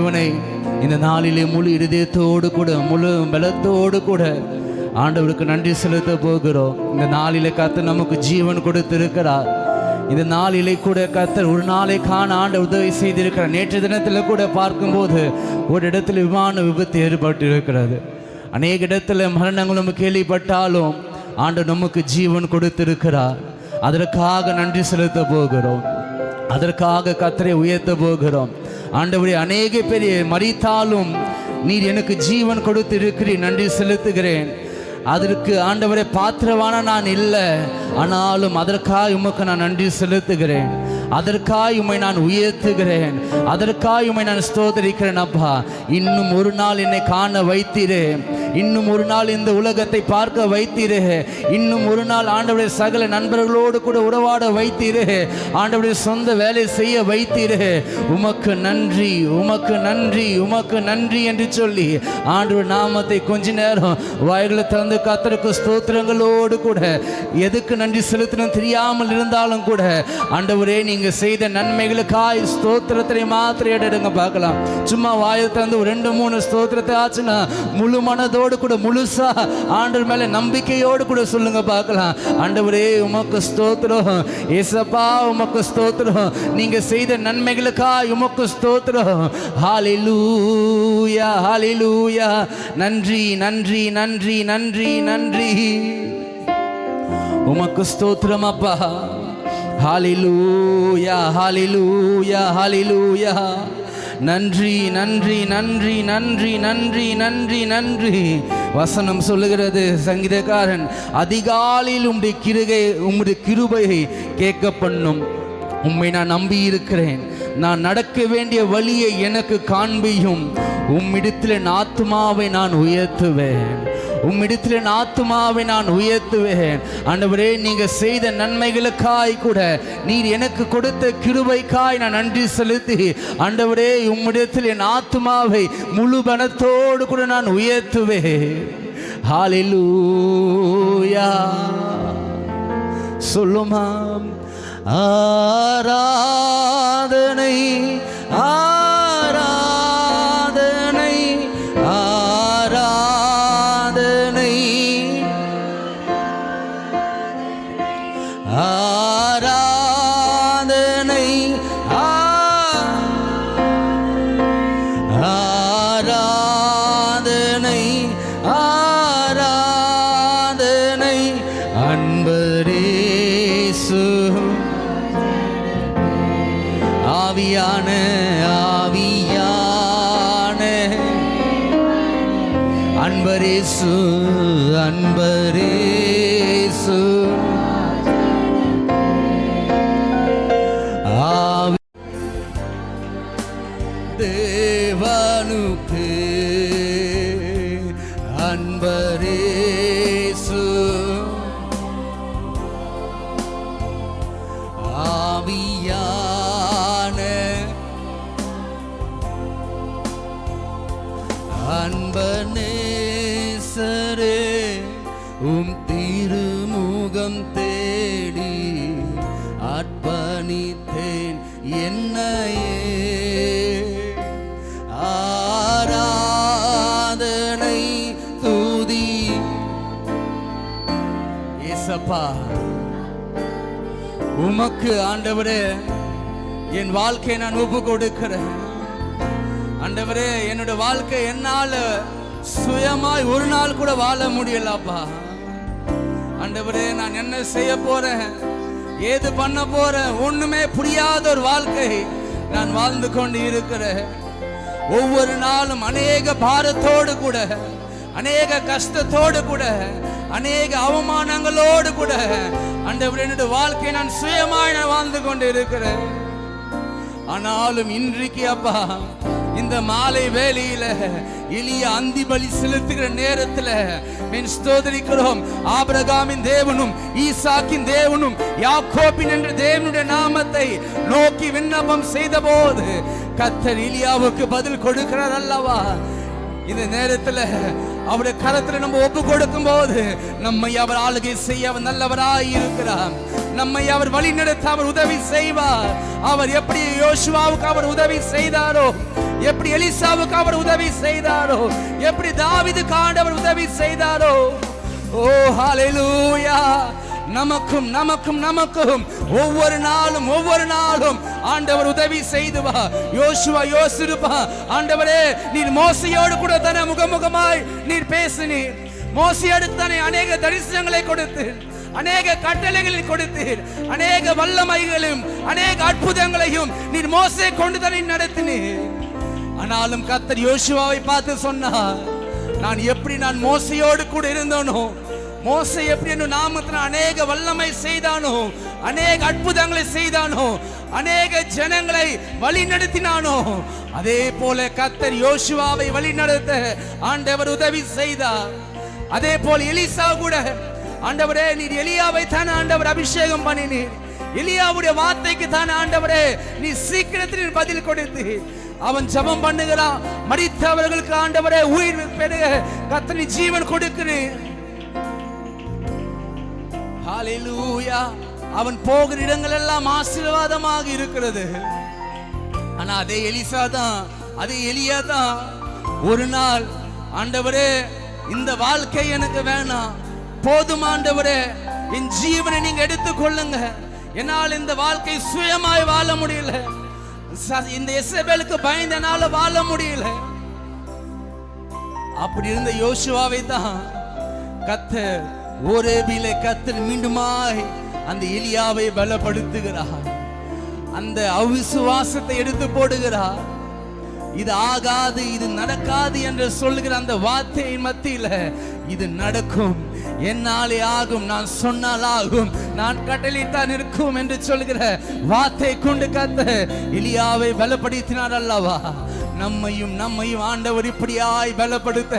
தேவனை இந்த நாளிலே முழு இதயத்தோடு கூட முழு பலத்தோடு கூட ஆண்டவருக்கு நன்றி செலுத்த போகிறோம். இந்த நாளிலே கர்த்தர் நமக்கு ஜீவன் கொடுத்திருக்கிறார். இந்த நாளிலே கூட கர்த்தர் ஒரு நாளை காண ஆண்டவர் உதவி செய்திருக்கிறார். நேற்று தினத்தில் கூட பார்க்கும்போது ஒரு இடத்துல விமான விபத்து ஏற்பட்டு இருக்கிறது. அநேக இடத்துல மரணங்களும் கேள்விப்பட்டாலும் ஆண்டவர் நமக்கு ஜீவன் கொடுத்திருக்கிறார். அதற்காக நன்றி செலுத்த போகிறோம். அதற்காக கர்த்தரை உயர்த்த போகிறோம். ஆண்டவரே, அநேக பேர் மரித்தாலும் நீர் எனக்கு ஜீவன் கொடுத்து இருக்கிறீர், நன்றி செலுத்துகிறேன். அதற்கு ஆண்டவரே பாத்திரவான நான் இல்லை, ஆனாலும் அதற்காக உமக்கு நான் நன்றி செலுத்துகிறேன். அதற்காக உம்மை நான் உயர்த்துகிறேன். அதற்காக உம்மை நான் ஸ்தோத்திரிக்கிறேன். அப்பா, இன்னும் ஒரு நாள் என்னை காண வைத்தீரே, இன்னும் ஒரு நாள் இந்த உலகத்தை பார்க்க வைத்தீரே, இன்னும் ஒரு நாள் ஆண்டவருடைய சகல நண்பர்களோடு கூட உறவாட வைத்தீரே, ஆண்டவருடைய சொந்த வேலை செய்ய வைத்தீரே. உமக்கு நன்றி, உமக்கு நன்றி, உமக்கு நன்றி என்று சொல்லி ஆண்டவர் நாமத்தை கொஞ்ச நேரம் வாய்களை திறந்து கர்த்தருக்கு ஸ்தோத்திரங்களோடு கூட எதுக்கு நன்றி செலுத்தணும் தெரியாமல் இருந்தாலும் கூட ஆண்டவரே, நீங்க செய்த நன்மைகளுக்காய் ஸ்தோத்திரத்தை மாத்திரம் எடுங்க பார்க்கலாம். சும்மா வாயை திறந்து ஒரு 2-3 ஸ்தோத்திரத்தை ஆச்சுன்னா முழு மனதோடு கூட முழுசா ஆண்டவர் மேல நம்பிக்கையோடு கூட சொல்லுங்க பார்க்கலாம். ஆண்டவரே, உமக்கு ஸ்தோத்திரம். ஏசப்பா, உமக்கு ஸ்தோத்திரம். நீங்க செய்த நன்மைகளுக்காய் உமக்கு ஸ்தோத்திரம். ஹல்லேலூயா, ஹல்லேலூயா. நன்றி, நன்றி, நன்றி, நன்றி, நன்றி. உமக்கு ஸ்தோத்திரம் அப்பா. ஹல்லேலூயா, ஹல்லேலூயா, ஹல்லேலூயா. நன்றி, நன்றி, நன்றி, நன்றி, நன்றி, நன்றி, நன்றி. வசனம் சொல்லுகிறது, சங்கீதக்காரன், அதிகாலையில் உம்முடைய கிருபையை கேட்க பண்ணும். உம்மை நான் நம்பி இருக்கிறேன். நான் நடக்க வேண்டிய வழியை எனக்கு காண்பியும். உம்மிடத்தில் என் ஆத்துமாவை நான் உயர்த்துவேன். உம்மிடத்தில் என் ஆத்துமாவை நான் உயர்த்துவேன். ஆண்டவரே, நீங்க செய்த நன்மைகளுக்காய் கூட நீர் எனக்கு கொடுத்த கிருபைக்காய் நான் நன்றி செலுத்தி ஆண்டவரே, உம்மிடத்தில் என் ஆத்துமாவை முழு பலத்தோடு கூட நான் உயர்த்துவேன். ஹல்லேலூயா. சொல்லுமா, ஆராதனை, ஆராதனை, ஆராதனை, ஆராதனை, ஆராதனை, ஆராதனை. அன்பரேசு ஆவியான, ஆவியான அன்பரேசு, அன்பரேசு. ஆவி தேவனுக்கு அன்பரேசு, ஆவியான அன்பனேசரே, உம் திருமுகம் தேடி அர்ப்பணித்தேன் என்னையே. ஆராதனை, துதி. ஏசப்பா, உமக்கு ஆண்டவரே என் வாழ்க்கையை நான் ஒப்பு கொடுக்கிறேன். ஆண்டவரே, என்னோட வாழ்க்கை என்னால சுயமாய் ஒரு நாள் கூட வாழ முடியலப்பா. ஆண்டவரே, நான் என்ன செய்ய போறேன், ஏது பண்ண போறேன், ஒண்ணுமே புரியாத ஒரு வாழ்க்கை நான் வாழ்ந்து கொண்டு இருக்கிறேன். ஒவ்வொரு நாளும் அநேக பாரத்தோடு கூட, அநேக கஷ்டத்தோடு கூட, அநேக அவமானங்களோடு கூட ஆண்டவரே, என்னோட வாழ்க்கை நான் சுயமாய் நான் வாழ்ந்து கொண்டு இருக்கிறேன். ஆனாலும் இன்றைக்கு அப்பா, இந்த மாலை வேளையில எளிய அந்தி பலி செலுத்துகிற நேரத்தில் ஸ்தோத்திரிக்கிறோம். ஆபிரகாமின் தேவனும் ஈசாக்கின் தேவனும் யாக்கோபின் என்ற தேவனுடைய நாமத்தை நோக்கி விண்ணப்பம் செய்த போது கர்த்தர் எலியாவுக்கு பதில் கொடுக்கிறார் அல்லவா. இந்த நேரத்தில் அவருடைய கரத்துல நம்ம ஒப்பு கொடுக்கும் போது நம்மை அவர் ஆளுகை செய்ய அவர் நல்லவராய் இருக்கிறார். நம்மை அவர் வழி நடத்த அவர் உதவி செய்வார். அவர் எப்படி யோசுவாவுக்கு அவர் உதவி செய்தாரோ, எப்படி எலிசாவுக்கு அவர் உதவி செய்தாரோ, எப்படி தாவீதுக்கு ஆண்டவர் உதவி செய்தாரோ. ஓ ஹalleluya. நமக்கும் நமக்கும் நமக்கும் ஒவ்வொரு நாளும் ஆண்டவர் உதவி செய்துவா. யோசுவா யோசிருப்பா, ஆண்டவரே நீர் மோசையோடு கூட தானே முகமுகமாய் நீர் பேசினீர். மோசையோடு தானே அநேக தரிசனங்களை கொடுத்தீர், அநேக கட்டளைகளை கொடுத்தீர், அநேக வல்லமைகளையும் அநேக அற்புதங்களையும் நீர் மோசே கொண்டு தானே நடத்தினீர். ஆனாலும் கர்த்தர் யோசுவாவை பார்த்து சொன்னார், நான் மோசையோடு கூட இருந்தேனோ, மோசே எப்படி நாமத்தின அநேக வல்லமை செய்தானோ, அநேக அற்புதங்களை செய்தானோ, அநேக ஜனங்களை வழி நடத்தினானோ, அதே போல கர்த்தர் யோசுவாவை வழி நடத்த ஆண்டவர் உதவி செய்தார். அதே போல எலிசா கூட, ஆண்டவரே நீர் எலியாவை தானே ஆண்டவர் அபிஷேகம் பண்ணினீர், எலியாவுடைய வார்த்தைக்கு தானே ஆண்டவரே நீ சீக்கிரத்தில் பதில் கொடுத்து. அவன் ஜெபம் பண்ணுகிறான், மரித்தவர்களுக்கு ஆண்டவரே உயிர் பெருக கர்த்தர் ஜீவன் கொடுக்கிறீர். ஹalleluya. அவன் போகிற இடங்கள் எல்லாம் ஆசீர்வாதமாக இருக்கிறது. ஆனா அதே எலிசா தான், அதே எலியா தான் ஒரு நாள், ஆண்டவரே இந்த வாழ்க்கை எனக்கு வேணாம், போதும் ஆண்டவரே என் ஜீவனை நீங்க எடுத்துக் கொள்ளுங்க, என்னால் இந்த வாழ்க்கை சுயமாய் வாழ முடியல, இந்த எசபேலுக்கு பயந்தனால வாழ முடியல. அப்படி இருந்த யோசுவாவை தான் கர்த்தர் ஓரேபிலே கர்த்தர் மீண்டுமாய் அந்த எலியாவை பலப்படுத்துகிறார், அந்த அவிசுவாசத்தை எடுத்து போடுகிறார். இது ஆகாது, இது நடக்காது என்று சொல்லுகிற அந்த வார்த்தையின் மத்தியில இது நடக்கும், என்னாலே ஆகும், நான் சொன்னால் ஆகும், நான் கட்டளைத்தான் இருக்கும் என்று சொல்லுகிற வார்த்தை கொண்டு கர்த்தர் எலியாவை பலப்படுத்தினார் அல்லவா. நம்மையும் ஆண்டவர் இப்படியாய் பலப்படுத்த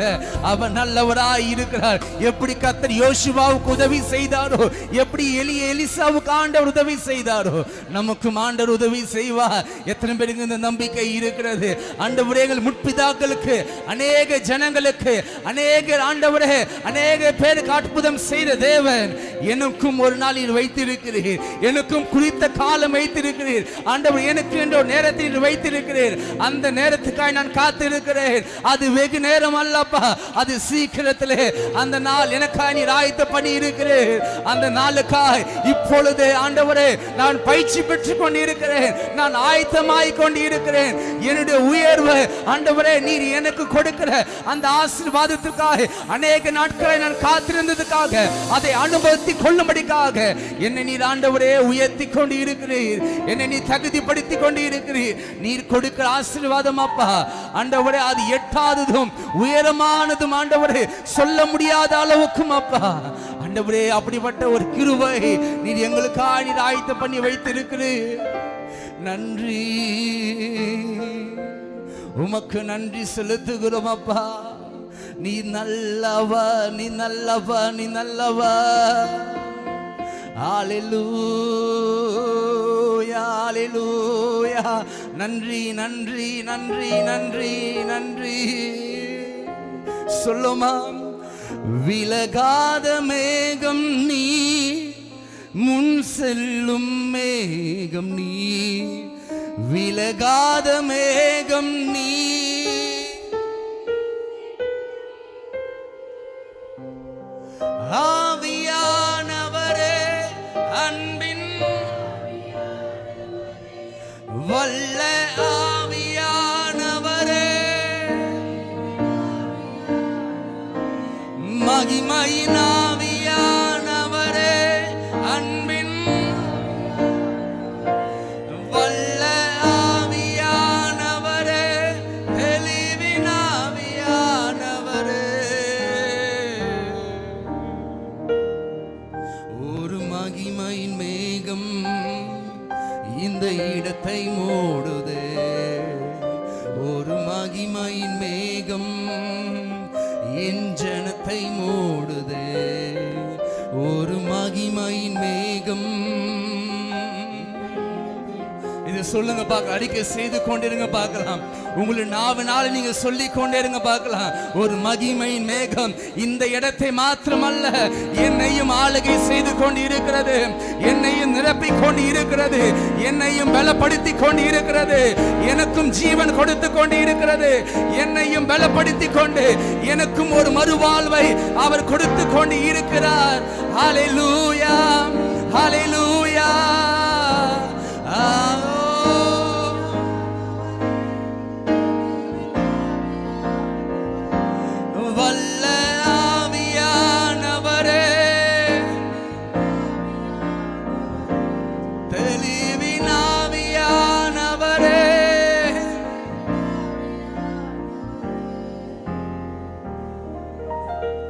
அவர் நல்லவராய் இருக்கிறார். எப்படி கர்த்தர் யோசுவாவுக்கு உதவி செய்தாரோ, எப்படி எலிசாவுக்கு ஆண்டவர் உதவி செய்தாரோ, நமக்கும் ஆண்டவர் உதவி செய்வார். எத்தனை பேருக்கு இந்த நம்பிக்கை இருக்கிறது? ஆண்டவரே எங்கள் முற்பிதாக்களுக்கு, அநேக ஜனங்களுக்கு, ஆண்டவரே அநேக பேருக்கு அற்புதம் செய்த தேவன் எனக்கும் ஒரு நாளில் வைத்திருக்கிறீர், எனக்கும் குறித்த காலம் வைத்திருக்கிறீர் ஆண்டவர், எனக்கு என்ற நேரத்தில் வைத்திருக்கிறீர். அந்த நேரத்துக்காய் நான் காத்திருக்கிறேன். அது வெகு நேரம் அல்லப்பா, அது சீக்கிரத்திலே அந்த நாள் எனக்காய் நீர் ஆயத்த பண்ணி இருக்கிறேன். அந்த நாளுக்காய் இப்பொழுது ஆண்டவரே நான் பயிற்சி பெற்றுக் கொண்டிருக்கிறேன், நான் ஆயத்தமாய் கொண்டிருக்கிறேன். என்னுடைய உயர்வு ஆண்டவரே நீர் எனக்கு கொடுக்கிற அந்த ஆசீர்வாதத்துக்காக அநேக நாட்களை நான் காத்திருந்ததுக்காக, அதை அனுபவித்துக் கொள்ளும்படிக்காக என்னை நீர் ஆண்டவரே உயர்த்தி கொண்டு இருக்கிறீர், என்னை நீ தகுதிப்படுத்தி கொண்டு இருக்கிறீர். நீர் கொடுக்கிற ஆசீர்வாதம் அப்பா ஆண்டவரே அது எட்டாததும் உயரமானதும் ஆண்டவரே, சொல்ல முடியாத அளவுக்கும் அப்பா ஆண்டவரே, அப்படிப்பட்ட ஒரு கிருபை நீர் எங்களுக்காக நீர் ஆயத்தம் பண்ணி வைத்திருக்கிறீர். நன்றி, உமக்கு நன்றி செலுத்துகிறோம் அப்பா. நீ நல்லவா, நீ நல்லவா, நீ நல்லவா. ஹalleluya, ஹalleluya. நன்றி நன்றி நன்றி நன்றி நன்றி. சொல்லுமா, விலகாத மேகம் நீ, முன் செல்லும் மேகம் நீ, விலகாத மேகம் நீ. ஆவியானவரே, அன்பின் வல்ல ஆவியானவரே, மகிமையின் ஆவியானவரே, அன்பின் வல்ல ஆவியானவரே, தெளிவின் ஆவியானவரே. ஒரு மகிமையின் மேகம் இந்த இடத்தை மூடுதே, ஒரு மகிமையின் மேகம் என் ஜனத்தை மூடுதே, ஒரு மகிமையின் மேகம். இது சொல்லுங்க பார்க்க, அறிக்கை செய்து கொண்டிருங்க பார்க்கலாம். உங்களுடைய நாவினால நீங்க சொல்லிக் கொண்டே இருங்க பார்க்கலாம். ஒரு மகிமையின் மேகம் இந்த இடத்தை மாத்திரமல்ல, என்னையும் ஆளுகை செய்து கொண்டு இருக்கிறது, என்னையும் நிரப்பிக் கொண்டு இருக்கிறது, என்னையும் பலப்படுத்தி கொண்டு இருக்கிறது, எனக்கும் ஜீவன் கொடுத்து கொண்டு இருக்கிறது, என்னையும் பலப்படுத்தி கொண்டு எனக்கும் ஒரு மறுவாழ்வை அவர் கொடுத்து கொண்டு இருக்கிறார். ஹல்லேலூயா, ஹல்லேலூயா. வல்ல ஆவியானவரே, தெளிவின் ஆவியானவரே,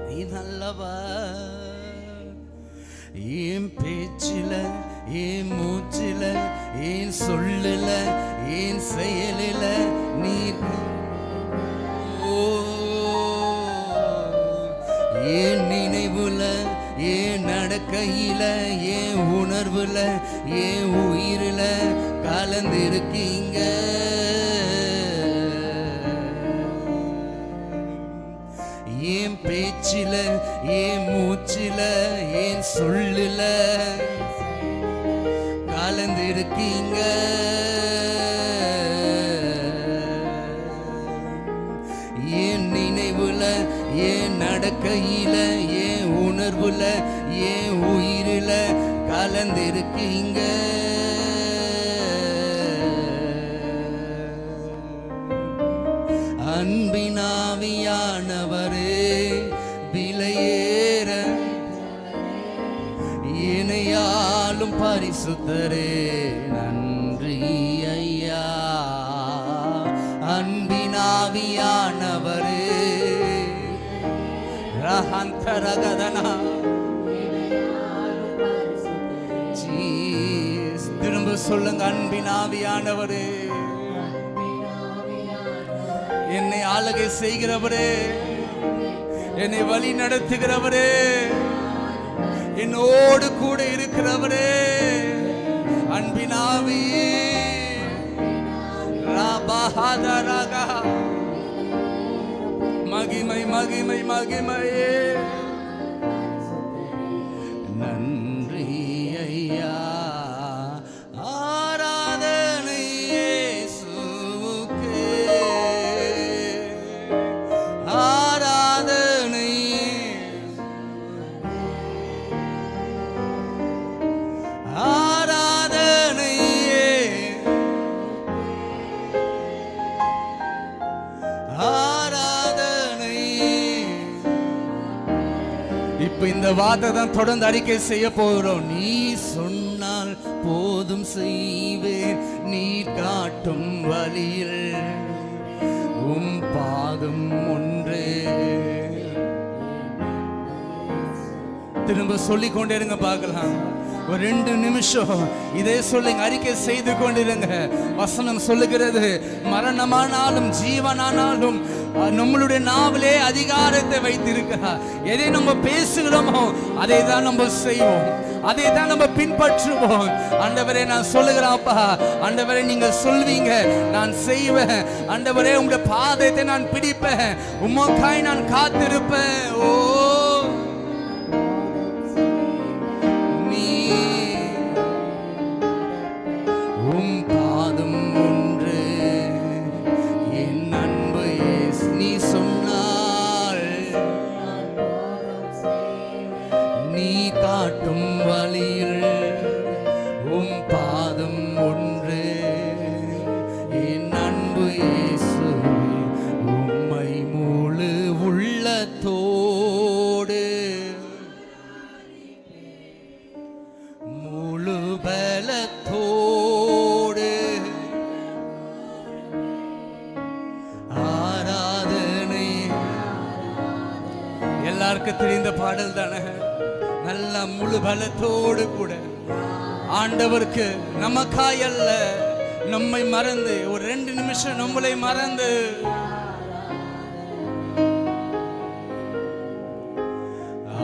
நீ நல்லவர். என் பேச்சில, என் மூச்சில, என் சொல்லுல, என் செயலில நீர், என் நினைவுல, என் நடக்கையில, என் உணர்வுல, என் உயிரில கலந்திருக்கீங்க. என் பேச்சில, என் மூச்சில, என் சொல்லுல கலந்திருக்கீங்க. என் நினைவுல, என் நடக்கையில, என் உணர்வுல, என் உயிரில கலந்திருக்கீங்க. அன்பினாவியானவரே, விலையேற இணையாலும் பரிசுத்தரே, நன்றி ஐயா. அன்பினாவியானவரே, ரஹந்தரகதனா, திரும்ப சொல்லுங்க. அன்பினாவியானவரே, என்னை ஆளுகை செய்கிறவரே, என்னை வழி நடத்துகிறவரே, என்னோடு கூட இருக்கிறவரே, அன்பினாவி ராபஹதரகா, மகிமை மகிமை மகிமையே, நன்றி ஐயா. ஆராதனை இயேசுவுக்கே, ஆராதனை, ஆராதனை, ஆராதனை. இப்ப இந்த வார்த்தை தான் தொடர்ந்து அறிக்கை செய்ய போகிறோம். நீ சொன்னால் போதும் செய்வேன், நீ காட்டும் வழியில் உம் பாதம் ஒன்றே. திரும்ப சொல்லிக் கொண்டே இருங்க பார்க்கலாம். ஒரு 2 நிமிஷம் இதே சொல்லுங்க, அறிக்கை செய்து கொண்டிருங்க. வசனம் சொல்லுகிறது, மரணமானாலும் ஜீவனானாலும் நம்மளுடைய நாவிலே அதிகாரத்தை வைத்திருக்கிறார். எதை நம்ம பேசுகிறோமோ அதை தான் நம்ம செய்வோம், அதை தான் நம்ம பின்பற்றுவோம். ஆண்டவரே நான் சொல்லுகிறேன்ப்பா, ஆண்டவரே நீங்க சொல்வீங்க நான் செய்வேன். ஆண்டவரே உங்களுடைய பாதத்தை நான் பிடிப்பேன், உமக்காய் நான் காத்திருப்பேன். ஓ காட்டும் வழியில் உம் பாதம் ஒன்று, என் அன்பு இயேசுவே, உம்மை முழு உள்ளத்தோடு முழு பலத்தோடு ஆராதனை. எல்லாருக்கும் தெரிந்த பாடல் தானே. நல்ல முழு பலத்தோடு கூட ஆண்டவருக்கு நமக்காய் அல்ல, நம்மை மறந்து ஒரு 2 நிமிஷம் நம்மளை மறந்து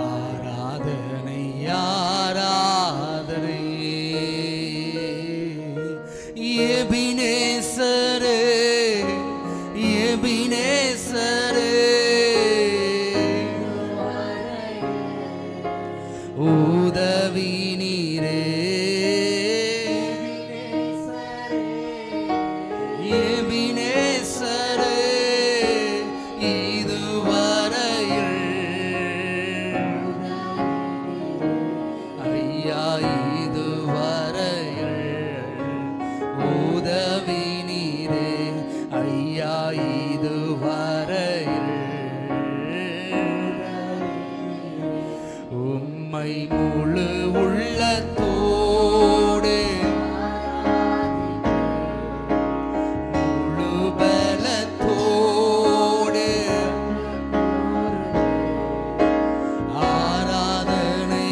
ஆராதனை ஆராதனை. எபினேசரே உதவி நீரே எபினேசரே இதுவரையில் ஐயா இதுவரையில் உதவி நீரே ஐயா இதுவரையில் உம்மை முழு உள்ளத்தோடு முழு பலத்தோடு ஆராதனை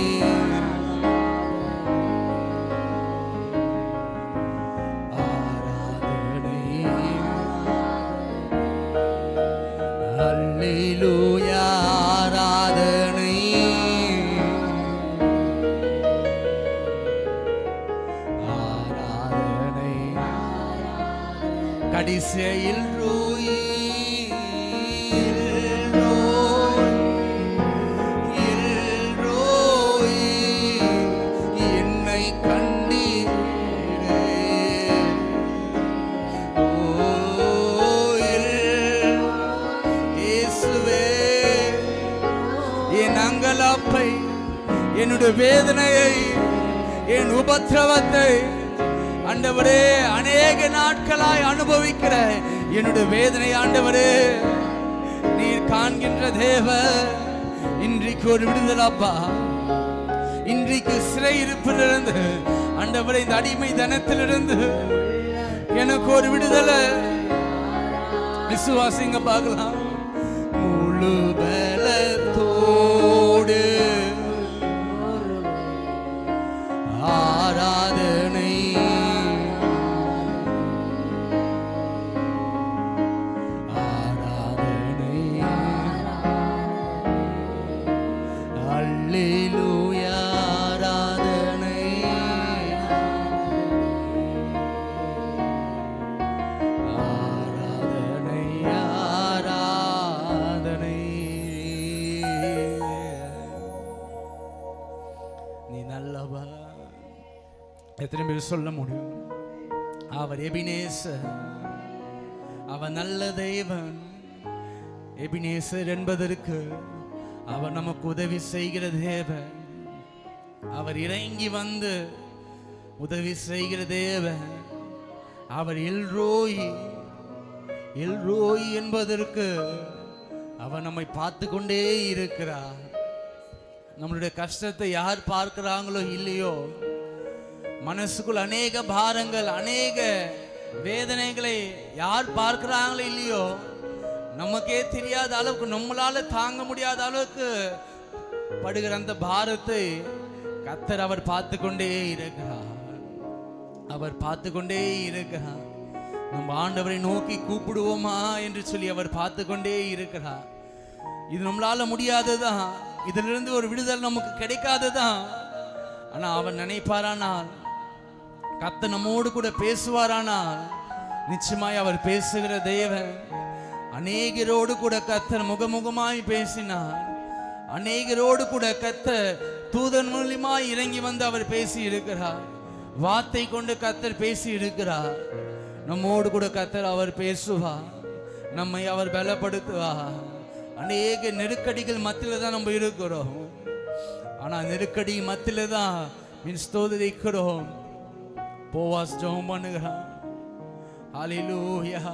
ஆராதனை அல்லேலூயா ஆராதனை கடிசையில் என்னை கண்டீரே இயேசுவே என் அங்கலாப்பை என்னுடைய வேதனையை என் உபத்திரவத்தை ஆண்டவரே அநேக நாட்களாய் அனுபவிக்கிற என்னுடைய வேதனை ஆண்டவரே நீர் காண்கின்ற தேவர் இன்றைக்கு ஒரு விடுதலப்பா இன்றைக்கு சிறையிருப்பிலிருந்து ஆண்டவரே இந்த அடிமை தனத்திலிருந்து எனக்கு ஒரு விடுதலை விசுவாசிங்க பார்க்கலாம் முழு பலத்தோடு ஆராதனை அல்லேலூயா ஆராதனை ஆராதனை ஆராதனை நீ நல்லவா எத்தனை பேர் சொல்ல முடியும் அவர் எபினேசர் அவர் நல்ல தேவன் எபினேசர் என்பதற்கு அவர் நமக்கு உதவி செய்கிற தேவன் அவர் இறங்கி வந்து உதவி செய்கிற தேவன் அவர் எல்ரோய் என்பதற்கு அவர் நம்மை பார்த்து கொண்டே இருக்கிறார் நம்மளுடைய கஷ்டத்தை யார் பார்க்கிறாங்களோ இல்லையோ மனசுக்குள் அநேக பாரங்கள் அநேக வேதனைகளை யார் பார்க்கிறாங்களோ இல்லையோ நமக்கே தெரியாத அளவுக்கு நம்மளால தாங்க முடியாத அளவுக்கு படுகிற அந்த பாரத்தை கர்த்தர் அவர் பார்த்து கொண்டே இருக்கிறார் அவர் பார்த்து கொண்டே இருக்கிறார் நம்ம ஆண்டவரை நோக்கி கூப்பிடுவோமா என்று சொல்லி அவர் பார்த்து கொண்டே இருக்கிறார் இது நம்மளால முடியாததான் இதிலிருந்து ஒரு விடுதலை நமக்கு கிடைக்காததான் ஆனா அவர் நினைப்பாரானால் கர்த்தர் நம்மோடு கூட பேசுவாரானால் நிச்சயமாய் அவர் பேசுகிற தேவன் அநேகரோடு கூட கர்த்தர் முகமுகமாய் பேசினார் அநேகரோடு கூட கர்த்தர் தூதன் மூலமாய் இறங்கி வந்து அவர் பேசி இருக்கிறார் வார்த்தை கொண்டு கர்த்தர் பேசி இருக்கிறார் நம்மோடு கூட கர்த்தர் அவர் பேசுவார் நம்மை அவர் பலப்படுத்துவார் அநேக நெருக்கடிகள் மத்தியில தான் நம்ம இருக்கிறோம் ஆனா நெருக்கடி மத்தியில தான் ஸ்தோத்திரிக்கிறோம் போவாஸ் ஜெபம் பண்ணுகிறான் ஹல்லேலூயா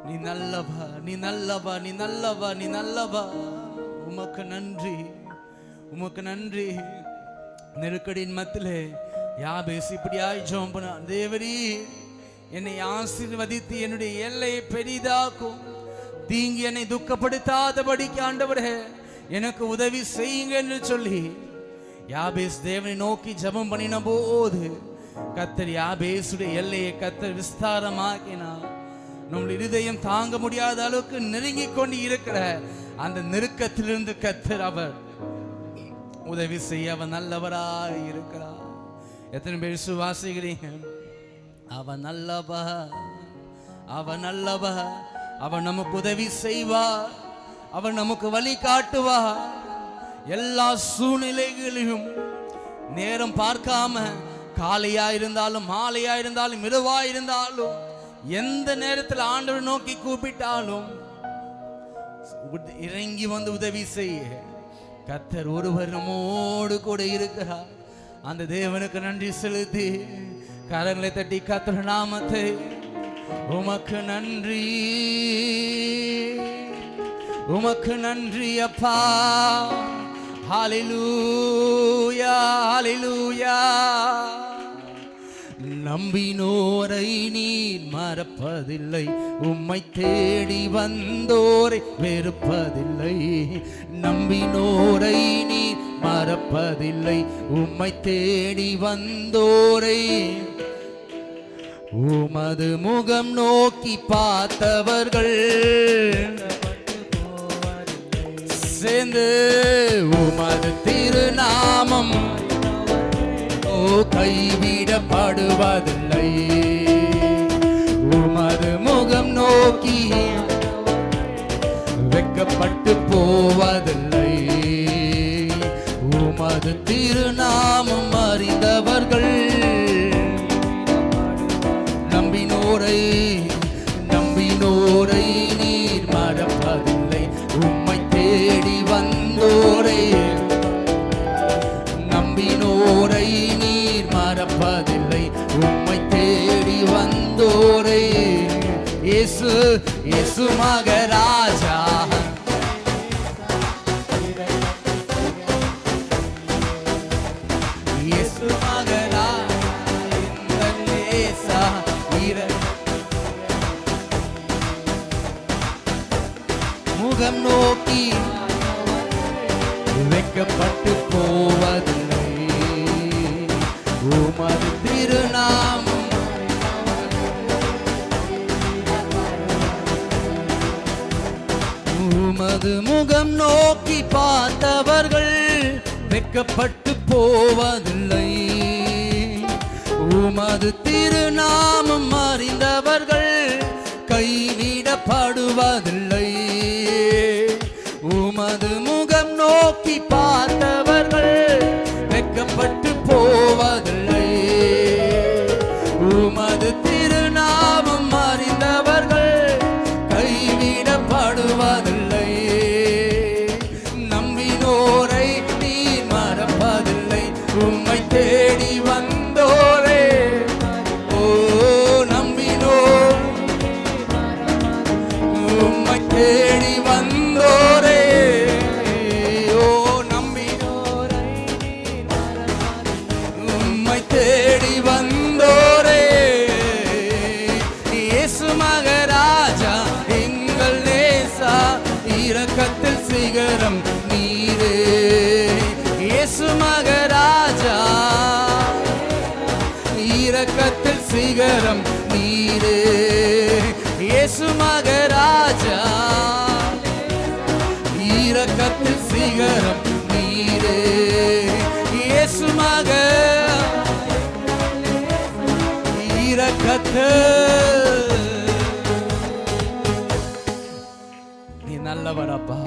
நீ நல்லவா நீ நல்லவா நீ நல்லவா நீ நல்லவா உமக்கு நன்றி உமக்கு நன்றி நெருக்கடியின் மத்தியிலே யாபேஸ் இப்படியாய் ஜெபம் பண்ண தேவரீ என்னை ஆசீர்வதித்து என்னுடைய எல்லையை பெரிதாக்கும் தீங்கு என்னை துக்கப்படுத்தாதபடிக்கு ஆண்டவரே எனக்கு உதவி செய்யுங்க என்று சொல்லி யாபேஸ் தேவனை நோக்கி ஜெபம் பண்ணின போது கர்த்தர் யாபேசுடைய எல்லையை கர்த்தர் விஸ்தாரமாக்கினார் நம்முடைய இருதயம் தாங்க முடியாத அளவுக்கு நெருங்கி கொண்டு இருக்கிற அந்த நெருக்கத்திலிருந்து கர்த்தர் அவர் உதவி செய்ய அவர் நல்லவராய் இருக்கிறார் எத்தனை பேர் விசுவாசிக்கிறீங்க அவன் நல்லவா அவன் நல்லவா அவர் நமக்கு உதவி செய்வார், அவர் நமக்கு வழி காட்டுவார். எல்லா சூழ்நிலைகளிலும் நேரம் பார்க்காம, காலையா இருந்தாலும் மாலையா இருந்தாலும் இரவா இருந்தாலும் எந்த நேரத்தில் ஆண்டவர் நோக்கி கூப்பிட்டாலும் இறங்கி வந்து உதவி செய்ய கர்த்தர் ஒருவர் நம்மோடு கூட இருக்கிறார். அந்த தேவனுக்கு நன்றி செலுத்தி கரங்களை தட்டி கர்த்தர் நாமத்தை உமக்கு நன்றி, உமக்கு நன்றி அப்பா. ஹல்லேலூயா, ஹல்லேலூயா. நம்பினோரை நீர் மறப்பதில்லை, உம்மை தேடி வந்தோரை வெறுப்பதில்லை. நம்பினோரை நீர் மறப்பதில்லை, உம்மை தேடி வந்தோரை. உமது முகம் நோக்கி பார்த்தவர்கள் சேர்ந்து உமது திருநாமம் கைவிடப்படுவதில்லை. உமது முகம் நோக்கி வெட்கப்பட்டு போவதில்லை. உமது திருநாமம் அறிந்தவர்கள் நம்பினோரை, நம்பினோரை நீர் மறப்பதில்லை, உம்மை தேடி வந்தோரை. நம்பினோரை நீர் மறப்பதில்லை, உம்மை தேடி வந்தோரை. இயேசு, இயேசு மகராஜா, இயேசு மகராஜா, இந்த நேசா முகம் நோக்கி வெட்கப்பட்டு போவதில்லை. உமது திருநாமம் உமது முகம் நோக்கி பார்த்தவர்கள் வெட்கப்பட்டு போவதில்லை. உமது திருநாமம் அறிந்தவர்கள் கைவிடப்படுவதில்லை. உமது முகம் நோக்கி பார்த்தவர்கள் வெட்கப்பட்டு போவதில்லை. உமது திருநாமம் அறிந்தவர்கள் கைவிடப்படுவதில்லை. நம்பினோரை நீர் மறப்பதில்லை, உம்மை தேடி வந்தோரே. ஓ நம்பினோர் உம்மை தேடி வந்தோரே. ஓ நம்பினோரை உம்மை தேடி வந்தோரே. இயேசு மகராஜா எங்கள் நேசா, இரக்கத்தில் சிகரம் நீரே. இயேசு மகராஜா இரக்கத்தில் சிகரம் நீரே. இயேசு மகராஜா இரக்கத்தில் சிகரம் நீரே. இயேசு மக இரக்கத்தில் நீ நல்லவர் அப்பா.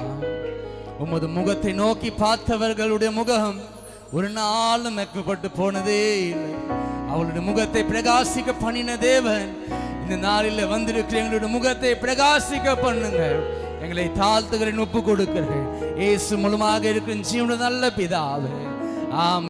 உமது முகத்தை நோக்கி பார்த்தவர்களுடைய முகம் ஒரு நாளும் வெட்கப்பட்டு போனதே இல்லை. அவளுடைய முகத்தை பிரகாசிக்க பண்ணின தேவன் இந்த நாளில் வந்திருக்கிற எங்களுடைய முகத்தை பிரகாசிக்க பண்ணுங்க. எங்களை தாழ்த்துகிறேன், ஒப்பு கொடுக்கிறேன். இயேசு மூலமாக இருக்கிற ஜீவனுடைய நல்ல பிதாவே, ஆமென்.